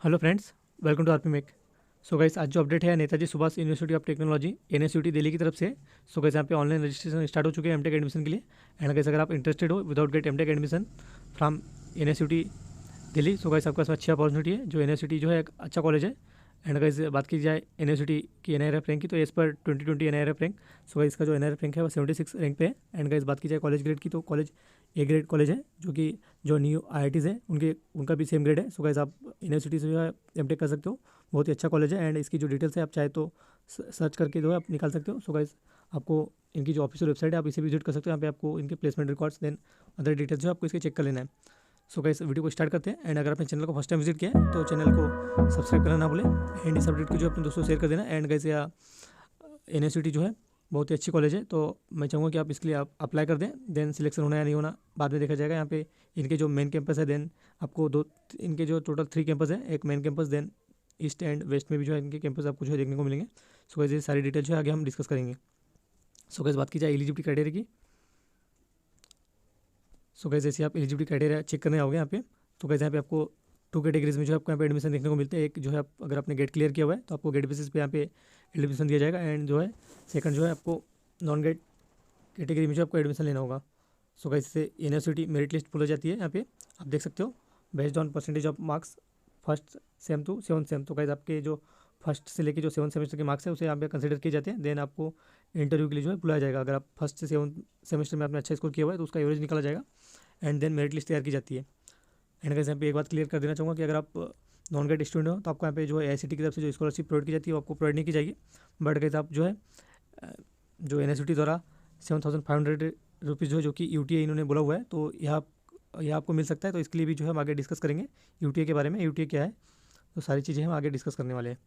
Hello friends, welcome to RP make. So guys, आज जो update है Netaji Subhash university of technology NSUT Delhi की तरफ से। सो गाइस, यहाँ पे ऑनलाइन रजिस्ट्रेशन स्टार्ट हो चुके हैं एमटेक एडमिशन के लिए। एंड गाइस, अगर आप इंटरेस्टेड हो without GATE MTech admission from NSUT Delhi, so guys आपके पास अच्छी अपॉर्चुनिटी है। जो एनएसयूटी जो है एक अच्छा कॉलेज है। एंड गाइस, बात की जाए एनएसयूटी की एनआईआरएफ रैंक की, तो as per 2020 NIRF rank, so guys इसका जो एनआईआरएफ रैंक है वो 76 रैंक पे है। एंड गाइस, बात की जाए कॉलेज ग्रेड की, तो कॉलेज ए ग्रेड कॉलेज है, जो कि जो न्यू आईआईटीज़ है उनका भी सेम ग्रेड है। सो गाइस, आप यूनिवर्सिटी से जो है एमटेक कर सकते हो। बहुत ही अच्छा कॉलेज है। एंड इसकी जो डिटेल्स है आप चाहे तो सर्च करके जो है आप निकाल सकते हो। सो गाइस, आपको इनकी जो ऑफिशियल वेबसाइट है आप इसे विजिट कर सकते हो। यहाँ पे आपको इनके placement records then other details जो है आपको इसके चेक कर लेना है। सो गाइस, वीडियो को स्टार्ट करते हैं। एंड अगर आपने चैनल को फर्स्ट टाइम विजिट किया है तो चैनल को सब्सक्राइब करना ना भूलें। एंड इस अपडेट को जो अपने दोस्तों शेयर कर देना। एंड गाइस, या यूनिवर्सिटी जो है बहुत ही अच्छी कॉलेज है, तो मैं चाहूँगा कि आप इसके लिए आप अप्लाई कर दें। देन सिलेक्शन होना या नहीं होना बाद में देखा जाएगा। यहाँ पे इनके जो मेन कैंपस है, देन आपको इनके जो टोटल 3 कैंपस है, एक main campus, then east and west में भी जो है इनके कैंपस आपको जो है देखने को मिलेंगे। सो गाइस, ये सारी डिटेल जो है आगे हम डिस्कस करेंगे। सो गाइस, बात की जाए एलिजिबिलिटी क्राइटेरिया की। सो गाइस, जैसे आप एलिजिबिलिटी क्राइटेरिया चेक करने आओगे यहाँ पे, तो गाइस यहाँ पे आपको 2 कैटेगरीज में जो है आपको यहाँ पे एडमिशन देखने को मिलते हैं। एक जो है आप अगर आपने गेट क्लियर किया हुआ है तो आपको गेट बेसिस पे यहाँ पे एडमिशन दिया जाएगा। एंड जो है सेकंड जो है आपको नॉन गेट कैटेगरी में जो आपको एडमिशन लेना होगा। सो गाइस, इससे यूनिवर्सिटी मेरिट लिस्ट बोला जाती है। यहाँ पे आप देख सकते हो based on percentage of marks first sem two seven sem. तो गाइस, आपके जो फर्स्ट से लेके जो 7 सेमेस्टर के मार्क्स है उसे यहाँ पे कंसिडर किए जाते हैं। देन आपको इंटरव्यू के लिए जो है बुलाया जाएगा। अगर आप फर्स्ट से 7 सेमेस्टर में आपने अच्छा स्कोर किया हुआ है तो उसका एवरेज निकाला जाएगा। एंड देन मेरिट लिस्ट तैयार की जाती है। एंड गाइस, यहाँ पे एक बात क्लियर कर देना चाहूँगा कि अगर आप नॉन गेट स्टूडेंट हो तो आपको यहाँ पे जो है एआईसीटी की तरफ से जो स्कॉलरशिप प्रोवाइड की जाती है वो आपको प्रोवाइड नहीं की जाएगी। बट गाइस, आप जो है जो एनएसयूटी द्वारा 7,500 रुपीज़ जो कि यूटीए इन्होंने बोला हुआ है, तो यह आपको मिल सकता है। तो इसके लिए भी जो है हम आगे डिस्कस करेंगे यूटीए के बारे में। यूटीए क्या है, तो सारी चीज़ें हम आगे डिस्कस करने वाले हैं।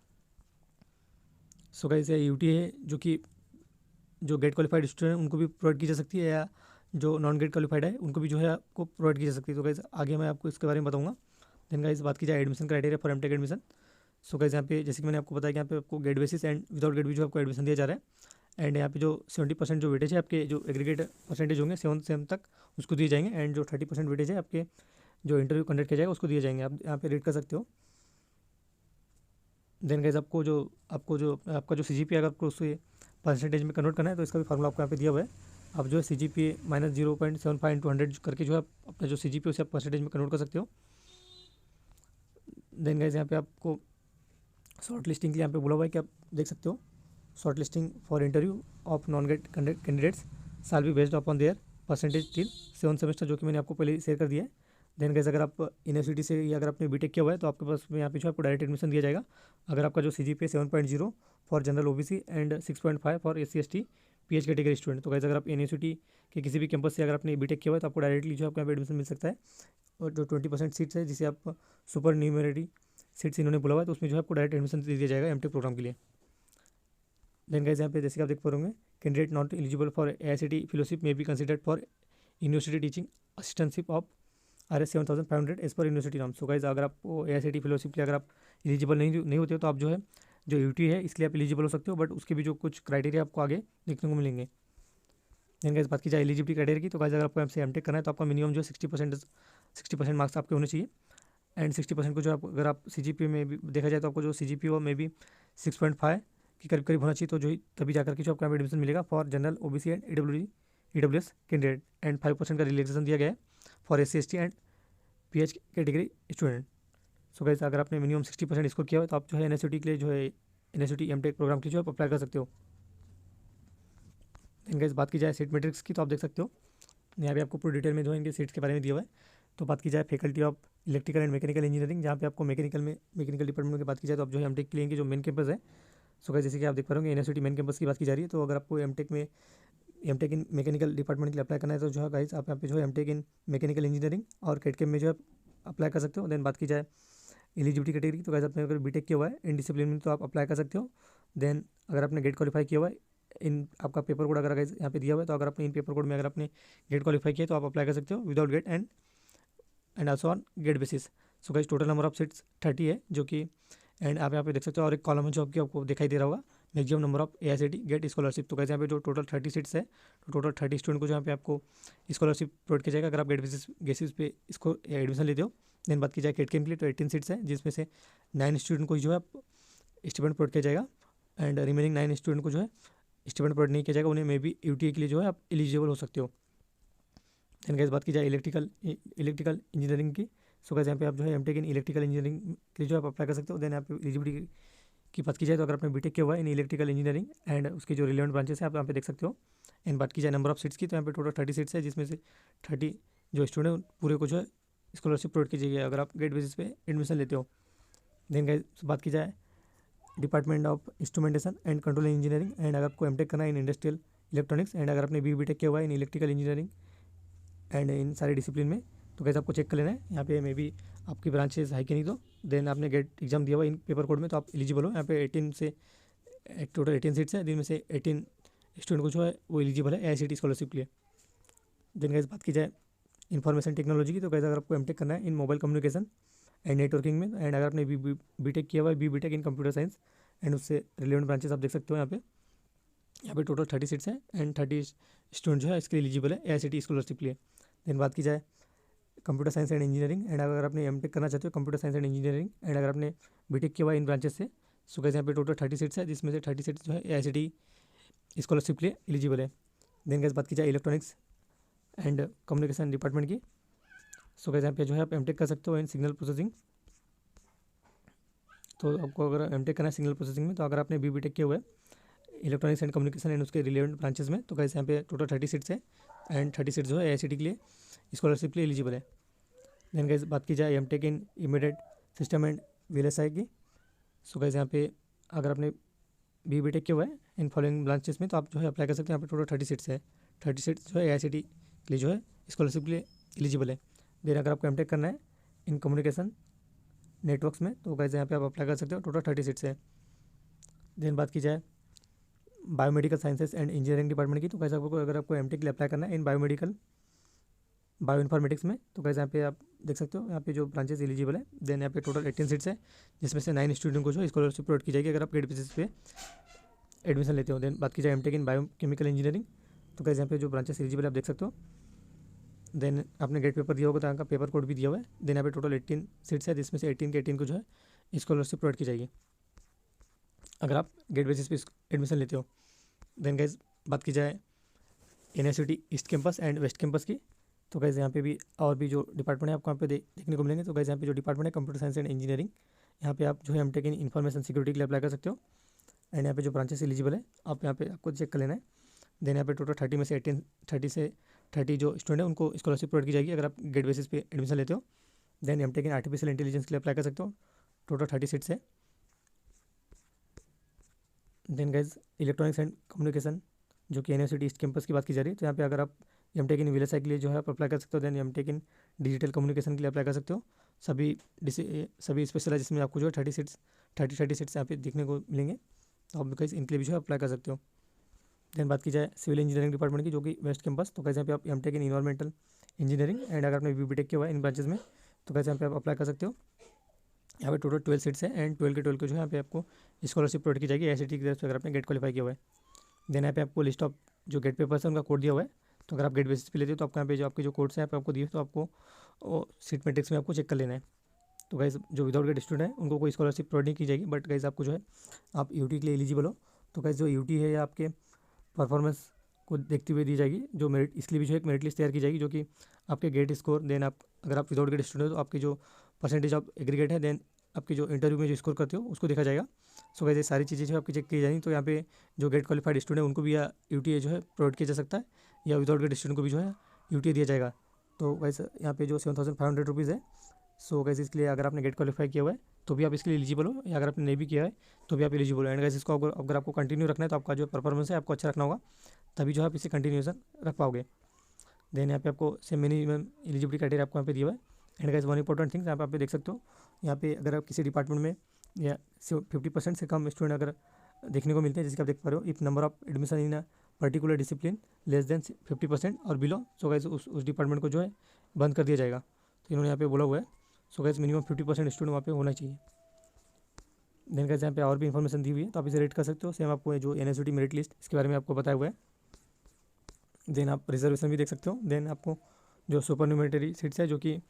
सो गाइस, यूटीए है जो कि जो गेट क्वालिफाइड स्टूडेंट उनको भी प्रोवाइड की जा सकती है, या जो नॉन गेट क्वालिफाइड है उनको भी जो है आपको प्रोवाइड की जा सकती है। तो गाइस, आगे मैं आपको इसके बारे में बताऊंगा। देन गाइस, बात की जाए admission criteria for MTech admission. So guys, यहाँ पे जैसे कि मैंने आपको बताया कि यहाँ पे आपको GATE basis and without GATE भी जो आपको एडमिशन दिया जा रहा है। एंड यहाँ पे जो 70% जो वेटेज है आपके जो एग्रीगेट परसेंटेज होंगे 7 सेम तक उसको दिए जाएंगे। एंड जो 30% वेटेज है आपके जो इंटरव्यू कंडक्ट किया जाएगा उसको दिए जाएंगे। आप यहाँ पे रीड कर सकते हो। देन गाइस, आपका जो सीजीपीए अगर आपको उसे परसेंटेज में कन्वर्ट करना है तो इसका भी फार्मूला आपको यहाँ पे दिया हुआ है। आप जो है सीजीपीए -0.75 इंटू 100 करके जो है अपना जो सीजीपीए उसे आप परसेंटेज में कन्वर्ट कर सकते हो। देन गाइस, यहाँ पे आपको शॉर्ट लिस्टिंग के लिए यहाँ पे बोला हुआ है कि आप देख सकते हो shortlisting for interview of non GATE candidates shall be based upon their percentage till 7 semester, जो कि मैंने आपको पहले शेयर कर दिया है। देन गाइस, अगर आप यूनिवर्सिटी से या अगर आपने बीटेक किया हुआ है तो आपके पास यहाँ पे जो आपको डायरेक्ट एडमिशन दिया जाएगा। अगर आपका जो CGPA 7.0 for general OBC and 6.5 for SC ST pH category student. तो गाइस, अगर आप यूनिवर्सिटी के किसी भी कैंपस से अगर आपने बीटेक किया हुआ है तो आपको डायरेक्टली जो आपको यहाँ पे एडमिशन मिल सकता है। और जो 20% सीट्स है जिसे आप सुपर न्यूमेरिटी सीट्स इन्होंने बोला हुआ है, तो उसमें जो है आपको डायरेक्ट एडमिशन दे दिया जाएगा एमटेक प्रोग्राम के लिए। देन गाइस, यहाँ पे जैसे कि आप देख पा होंगे candidate not eligible for AICTE fellowship में be considered for university teaching assistantship of RS 7,500 as per university नाम। सो गाइस, अगर आपको एआईसीटी फेलोशिप के लिए अगर आप एलिजिबल नहीं होते हो तो आप जो है जो यूटी है इसके लिए आप एलिजिबल हो सकते हो। बट उसके भी जो कुछ क्राइटेरिया आपको आगे देखने को मिलेंगे। देन गाइस, बात की जाए एलिजिबिलिटी क्राइटेरिया की, तो गाइस अगर आपको एमसे एमटेक करना है तो आपका मिनिमम जो है 60% मार्क्स आपके होने चाहिए। एंड 60% को जो आप अगर आप सीजीपीए में भी देखा जाए तो आपको जो सीजीपीए में भी 6.5 के करीब करीब होना चाहिए। तो जो ही तभी जाकर के जो आपको यहाँ पे एडमिशन मिलेगा for general OBC and EWS candidate. And 5% का रिलैक्सेशन दिया गया है for SC ST and pH category student. So guys, अगर आपने मिनिमम 60% स्कोर किया हो तो आप जो है एनएसयूटी के लिए जो है एनएसयूटी एमटेक प्रोग्राम के लिए जो आप अप्लाई कर सकते हो। देन गाइस, बात की जाए सीट मैट्रिक्स की, तो आप देख सकते हो यहाँ पे आपको पूरी डिटेल में जो है इनके सीट्स के बारे में दिया हुआ है। तो बात की जाए faculty of electrical and mechanical engineering, जहाँ पे आपको मैकेनिकल डिपार्टमेंट की बात की जाए तो आप जो है एमटेक के लिए जो मेन कैंपस है। सो गाइस, जैसे कि आप देख पा रहे यूनिवर्सिटी मेन कैंपस की बात की जा रही है। तो अगर आपको एमटेक इन मैकेनिकल डिपार्टमेंट के लिए अप्लाई करना है तो जो है गाइस आप यहाँ पे जो है एमटेक इन मैकेनिकल इंजीनियरिंग और कैटकेम में जो है अप्लाई कर सकते हो। देन बात की जाए एलिजिबिलिटी कैटेगरी, तो गाइस आपने अगर बीटेक किया हुआ है इन डिसिप्लिन में तो आप अप्लाई कर सकते हो। देन अगर आपने गेट क्वालिफाई किया हुआ है इन आपका पेपर कोड अगर गाइस यहाँ पे दिया हुआ है, तो अगर आपने इन पेपर कोड में अगर आपने गेट क्वालिफाई किया तो आप अप्लाई कर सकते हो without GATE and also on GATE basis. So guys, total number of seats 30 है जो कि एंड आप यहाँ पे देख सकते हो। और एक कॉलम है जो आपको दिखाई दे रहा होगा maximum number of AICT gate scholarship. तो गाइस, यहाँ पे जो टोटल 30 सीट्स है तो टोटल 30 स्टूडेंट को जहाँ पे आपको स्कॉलरशिप प्रोवाइड किया जाएगा अगर आप गेट बेसिस पे इसको एडमिशन लेते हो। देन बात की जाए कैट के लिए तो 18 सीट्स है, जिसमें से 9 स्टूडेंट को जो है स्टूडेंट प्रोवाइड किया जाएगा एंड रिमेनिंग 9 स्टूडेंट को जो है स्टूडेंट प्रोवाइड नहीं किया जाएगा, उन्हें मे बी यूटी के लिए जो है आप एलिजिबल हो सकते हो। देन गाइस बात की जाए इलेक्ट्रिकल इंजीनियरिंग की, सो गाइस यहाँ पे आप जो है एमटेक इन इलेक्ट्रिकल इंजीनियरिंग के लिए जो आप अप्लाई कर सकते हो। देन यहाँ पे एलिजिबिलिटी की बात की जाए तो अगर आपने बीटेक किया हुआ है इन इलेक्ट्रिकल इंजीनियरिंग एंड उसकी जो रिलेवेंट ब्रांचेस है आप यहाँ पे देख सकते हो। एंड बात की जाए नंबर ऑफ सीट्स की, तो यहाँ पे टोटल 30 सीट्स है, जिसमें से 30 जो स्टूडेंट पूरे को जो है स्कॉलरशिप प्रोवाइड की जाएगी अगर आप गेट बेसिस पे एडमिशन लेते हो। देन गाइस बात की जाए department of instrumentation and control engineering and अगर आपको एमटेक करना है इन इंडस्ट्रियल इलेक्ट्रॉनिक्स एंड अगर आपने बीटेक किया हुआ है in electrical engineering and in सारे डिसिप्लिन में, तो कैसे आपको चेक कर लेना है यहाँ पे मे बी आपकी ब्रांचेस है कि नहीं। तो देन आपने गेट एग्जाम दिया हुआ इन पेपर कोड में तो आप एलिजिबल हो। यहाँ पे 18 से टोटल 18 सीट्स है, जिनमें से 18 स्टूडेंट को जो है वो एलिजिबल है AICTE स्कॉलरशिप के लिए। देन गाइस बात की जाए इन्फॉर्मेशन टेक्नोलॉजी की, तो कैसे अगर आपको एमटेक करना है in mobile communication and networking में एंड अगर आपने बीटेक किया हुआ है BTech in computer science and उससे रिलेवेंट ब्रांचेस आप देख सकते हो। यहाँ पे टोटल 30 सीट्स हैं एंड 30 स्टूडेंट जो है इसके लिए एलिजिबल है AICTE स्कॉलरशिप के लिए। देन बात की जाए computer science and engineering and अगर आपने एमटेक करना चाहते हो computer science and engineering and अगर आपने बीटेक किया हुआ इन ब्रांचेस से, सो गाइस यहाँ पे टोटल 30 सीट्स है, जिसमें से 30 सीट्स जो है AICTE स्कॉलरशिप के लिए एलिजिबल है। देन गाइस बात की जाए इलेक्ट्रॉनिक्स एंड कम्युनिकेशन डिपार्टमेंट की, सो गाइस यहाँ पे जो है आप एमटेक कर सकते हो इन सिग्नल प्रोसेसिंग। तो आपको अगर एमटेक करना है सिग्नल प्रोसेसिंग में, तो अगर आपने बीटेक किया हुआ है इलेक्ट्रॉनिक्स एंड कम्युनिकेशन एंड उसके रिलेवेंट ब्रांचेस में, तो गाइस यहाँ पे टोटल 30 सीट्स है एंड 30 सीट्स जो है AICTE के लिए स्कॉलरशिप के लिए एलिजिबल है। देन गाइस बात की जाए MTech in immediate system and VLSI की, सो गाइस यहाँ पे अगर आपने बीटेक किया हुआ है इन फॉलोइंग ब्रांचेस में, तो आप जो है अप्लाई कर सकते हैं। यहाँ पे टोटल 30 सीट्स है, 30 सीट्स जो है AICTE के लिए जो है स्कॉलरशिप के लिए एलिजिबल है। देन अगर आपको एमटेक करना है इन कम्युनिकेशन नेटवर्क्स में, तो गाइस यहाँ पे आप अप्लाई कर सकते हो, टोटल 30 सीट्स है। देन बात की जाए biomedical sciences and engineering department की, तो कैसे आपको अगर आपको एमटेक के लिए अप्लाई करना है इन बायो इन्फॉर्मेटिक्स में, तो कैसे यहाँ पे आप देख सकते हो यहाँ पे जो ब्रांचेस एलिजिबल है। देन यहाँ पे टोटल 18 सीट्स है, जिसमें से 9 स्टूडेंट को जो स्कॉलरशिप प्रोवाइड की जाएगी अगर आप गेट बेसिस पे एडमिशन लेते हो। देन बात की जाए एमटेक इन बायोकेमिकल इंजीनियरिंग, तो कैसे यहाँ पे जो ब्रांचेस एलिजिबल है आप देख सकते हो। देन आपने गेट पेपर दिया होगा तो यहाँ का पेपर कोड भी दिया हुआ है। देन यहाँ पे टोटल 18 सीट्स है, जिसमें से 18 के 18 को जो है स्कॉलरशिप प्रोवाइड की जाएगी अगर आप गेट बेसिस पे एडमिशन लेते हो। देन गाइस बात की जाए university east campus and west campus की, तो गाइस यहाँ पे भी और भी जो डिपार्टमेंट है आपको यहाँ पे देखने को मिलेंगे। तो गाइस यहाँ पे जो डिपार्टमेंट है कंप्यूटर साइंस एंड इंजीनियरिंग, यहाँ पे आप जो है एमटेक इन इन्फॉर्मेशन सिक्योरिटी के लिए अप्लाई कर सकते हो एंड यहाँ पे जो ब्रांचेस एलिजिबल है आप यहाँ पे आपको चेक कर लेना है। देन यहाँ पे टोटल 30 में से 30 जो स्टूडेंट है उनको स्कॉलरशिप प्रोवाइड की जाएगी अगर आप गेट बेसिस पे एडमिशन लेते हो। Then MTech in artificial intelligence के लिए अप्लाई कर सकते हो, टोटल 30 सीट्स है। Then guys electronics and communication जो कि यूनिवर्सिटी ईस्ट कैंपस की बात की जा रही है, तो यहाँ पे अगर आप एमटेक इन VLSI के लिए जो है आप अप्लाई कर सकते हो। Then MTech in digital communication के लिए अप्लाई कर सकते हो। सभी स्पेशलाइज जिसमें आपको जो है 30 सीट्स यहाँ पे देखने को मिलेंगे, तो आप गाइज इनके लिए भी जो है अप्लाई कर सकते हो। देन बात की जाए सिविल इंजीनियरिंग डिपार्टमेंट की जो कि वेस्ट कैंपस, तो कैसे यहाँ पे आप MTech in environmental engineering and अगर आपने बीटेक किया हुआ है इन ब्रांचेस में, तो कैसे यहाँ पे आप अप्लाई कर सकते हो। यहाँ पे टोटल 12 सीट्स है एंड 12 के जो है यहाँ पे आपको स्कॉलरशिप प्रोवाइड की जाएगी AICTE की तरफ से अगर आपने गेट क्वालिफाई किया हुआ है। देन यहाँ पे आपको लिस्ट ऑफ जो गेट पेपर्स है उनका कोड दिया हुआ है, तो अगर आप गेट बेसिस पे लेते हो तो आपको यहाँ पे जो आपके जो कोड्स हैं यहाँ पे आपको दिए, तो आपको सीट मैट्रिक्स में आपको चेक कर लेना है। तो गाइस जो विदाउट गेट स्टूडेंट है उनको कोई स्कॉलरशिप प्रोवाइड नहीं की जाएगी, बट गाइस आपको जो है आप यूटी के लिए एलिजिबल हो, तो गाइस जो यूटी है या आपके परफॉर्मेंस को देखते हुए दी जाएगी जो मेरिट, इसलिए भी जो एक मेरिट लिस्ट तैयार की जाएगी जो कि आपके गेट स्कोर, देन आप अगर आप विदाउट गेट स्टूडेंट हो तो आपकी जो परसेंटेज ऑफ एग्रीगेट है, देन आपकी जो इंटरव्यू में जो स्कोर करते हो उसको देखा जाएगा। सो वैसे सारी चीज़ें जो आपकी चेक की जाएंगी, तो यहाँ पे जो गेट क्वालिफाइड स्टूडेंट है उनको भी या यूटी जो है प्रोवाइड किया जा सकता है, या विदाउट गेट स्टूडेंट को भी जो है यूटी दिया जाएगा। तो वैसे यहाँ पे जो 7,500 रुपीज़ है, सो वैसे इसके लिए अगर आपने गेट क्वालिफाई किया हुआ है तो भी आप इसके लिए एलिजिबल हो, या अगर आपने नहीं भी किया है तो भी आप एलिजिबल हो। एंड गाइस इसको अगर आपको कंटिन्यू रखना है तो आपका जो परफॉर्मेंस है आपको अच्छा रखना होगा, तभी जो है आप इसे कंटिन्यूएशन रख पाओगे। देन यहाँ पे आपको सेम मिनिमम एलिजिबिलिटी क्राइटेरिया आपको यहाँ पे दिया हुआ है। And guys one important things यहाँ पे आप देख सकते हो, यहाँ पे अगर आप किसी डिपार्टमेंट में या 50% से कम स्टूडेंट अगर देखने को मिलते हैं, जैसे आप देख पा रहे हो, if number of admission in a particular discipline less than 50% और बिलो, सो गाइस उस डिपार्टमेंट को जो है बंद कर दिया जाएगा। तो इन्होंने यहाँ पे बोला हुआ है, सो गाइस मिनिमम 50% स्टूडेंट वहाँ पे होना चाहिए। देन गाइस यहाँ पे और भी इन्फॉर्मेशन दी हुई है, तो आप इसे रेट कर सकते हो। सेम आपको जो यूनिवर्सिटी मेरिट लिस्ट इसके बारे में आपको बताया हुआ है। देन आप रिजर्वेशन भी देख सकते हो। देन आपको जो सुपर न्यूमेटरी सीट्स है जो कि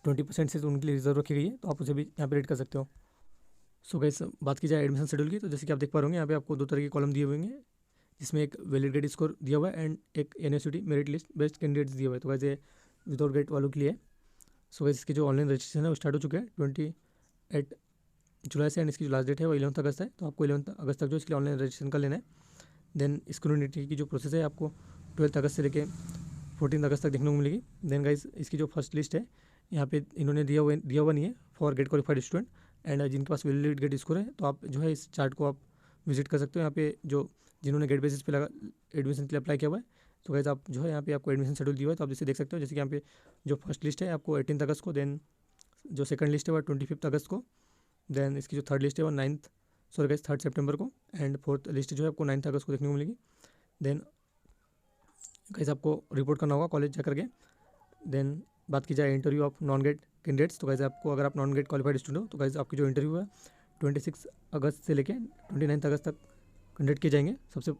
20% से तो उनके लिए रिजर्व रखी गई है, तो आप उसे भी यहाँ पे रेड कर सकते हो। सो गाइस बात की जाए एडमिशन शेड्यूल की, तो जैसे कि आप देख पा रहे होंगे यहाँ पे आपको दो तरह के कॉलम दिए हुए हैं, जिसमें एक वैलिड ग्रेड स्कोर दिया हुआ है एंड एक university merit list best candidates दिया हुआ है। तो गाइस ये विदाउट ग्रेड वालों के लिए। सो गाइस इसकी जो ऑनलाइन रजिस्ट्रेशन है वो स्टार्ट हो चुके हैं 28 जुलाई से, एंड इसकी जो लास्ट डेट है वो 11 अगस्त है। तो आपको 11 अगस्त तक जो इसके लिए ऑनलाइन रजिस्ट्रेशन कर लेना है। देन स्क्रूनिटी की जो प्रोसेस है आपको 12 अगस्त से लेके 14 अगस्त तक देखने को मिलेगी। देन गाइस इसकी जो फर्स्ट लिस्ट है यहाँ पे इन्होंने दिया हुआ नहीं है for GATE qualified student and जिनके पास वैलिड गेट स्कोर है, तो आप जो है इस चार्ट को आप विजिट कर सकते हो। यहाँ पे जो जिन्होंने गेट बेसिस पे लगा एडमिशन के लिए अप्लाई किया हुआ है, तो गाइस आप जो है यहाँ पे आपको एडमिशन शेड्यूल दिया हुआ है, तो आप जैसे देख सकते हो। जैसे कि यहाँ पे जो फर्स्ट लिस्ट है आपको 18 अगस्त को, देन जो सेकंड लिस्ट है वो 25 अगस्त को, देन इसकी जो थर्ड लिस्ट है वो 3 सितंबर को, एंड फोर्थ लिस्ट जो है आपको 9 अगस्त को देखने को मिलेगी। देन गाइस आपको रिपोर्ट करना होगा कॉलेज जा करके। देन बात की जाए interview of non GATE candidates, तो गाइस आपको अगर आप नॉन गेट क्वालिफाइड स्टूडेंट हो तो गाइस आपकी जो इंटरव्यू है 26 अगस्त से लेके 29 अगस्त तक कंडक्ट किए जाएंगे सबसे।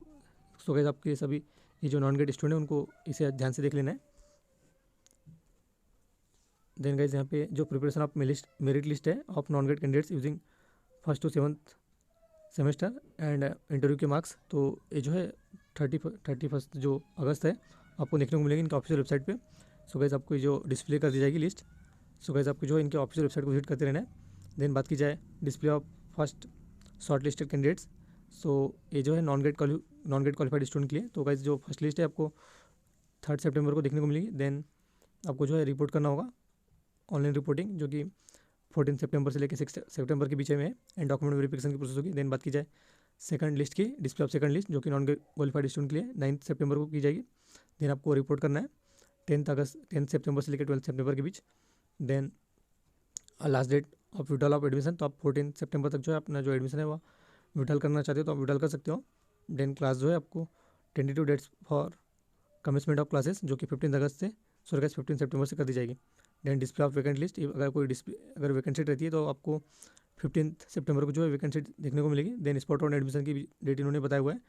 सो गाइस आपके सभी ये जो नॉन गेट स्टूडेंट है उनको इसे ध्यान से देख लेना है। देन गाइस यहाँ पे जो प्रिपरेशन ऑफ मेरिट लिस्ट है of non GATE candidates using 1st to 7th semester and interview के मार्क्स, तो ये जो है 31 जो अगस्त है आपको देखने को मिलेगी इनके ऑफिशियल वेबसाइट पे। सो गाइस आपको जो डिस्प्ले कर दी जाएगी लिस्ट। सो गाइस आपको जो है इनके ऑफिशियल वेबसाइट को विजिट करते रहना है। देन बात की जाए display of first shortlisted candidates, so ये जो है नॉन गेट क्वालिफाइड स्टूडेंट के लिए। तो गाइस जो फर्स्ट लिस्ट है आपको 3 सितंबर को देखने को मिलेगी। देन आपको जो है रिपोर्ट करना होगा ऑनलाइन रिपोर्टिंग, जो कि 14 सितंबर से लेकर 6 सितंबर के बीच में है, एंड डॉक्यूमेंट वेरिफिकेशन की प्रोसेस होगी। देन बात की जाए सेकंड लिस्ट की, डिस्प्ले ऑफ सेकंड लिस्ट जो कि नॉन क्वालिफाइड स्टूडेंट के लिए 9 सितंबर को की जाएगी। देन आपको रिपोर्ट करना है 10 सितंबर से लेकर 12 सितंबर के बीच। Then last date of withdrawal of admission, तो आप 14 सितंबर तक जो है अपना जो एडमिशन है वो विड्रॉल करना चाहते हो तो आप विड्रॉल कर सकते हो। देन क्लास जो है आपको tentative dates for commencement of classes जो कि 15 अगस्त से 15 सितंबर से कर दी जाएगी। Then display of vacant list, अगर वैकेंट रहती है तो आपको 15 सितंबर को जो है वैकेंट देखने को मिलेगी। देन स्पॉट ऑन एडमिशन की डेट इन्होंने बताया हुआ है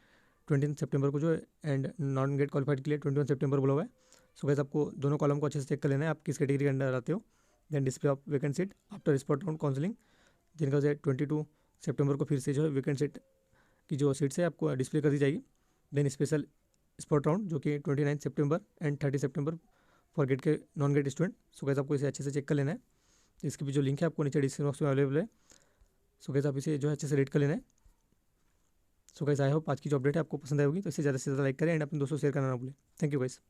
20 सितंबर को जो है, एंड नॉन गेट क्वालिफाइड के लिए 21 सितंबर बोला हुआ है। सो गाइस आपको दोनों कॉलम को अच्छे से चेक कर लेना है आप किस कैटेगरी के अंडर आते हो। Then display of vacant seat after spot round counselling, जिनका जो है 22 सितंबर को फिर से जो है वैकेंट सीट की जो सीट्स है आपको डिस्प्ले कर दी जाएगी। देन स्पेशल स्पॉट राउंड जो कि 29 सितंबर एंड 30 सितंबर फॉर गेट के non GATE student. So guys आपको इसे अच्छे से चेक कर लेना है। इसकी भी जो लिंक है आपको नीचे डिस्क्रिप्शन बॉक्स में अवेलेबल है। सो गाइस आप इसे जो है अच्छे से रीड कर लेना है। सो गाइस आई होप आज की जो अपडेट है आपको पसंद आई होगी, तो इसे ज़्यादा से ज़्यादा लाइक करें एंड अपने दोस्तों को शेयर करना ना भूलें। Thank you guys.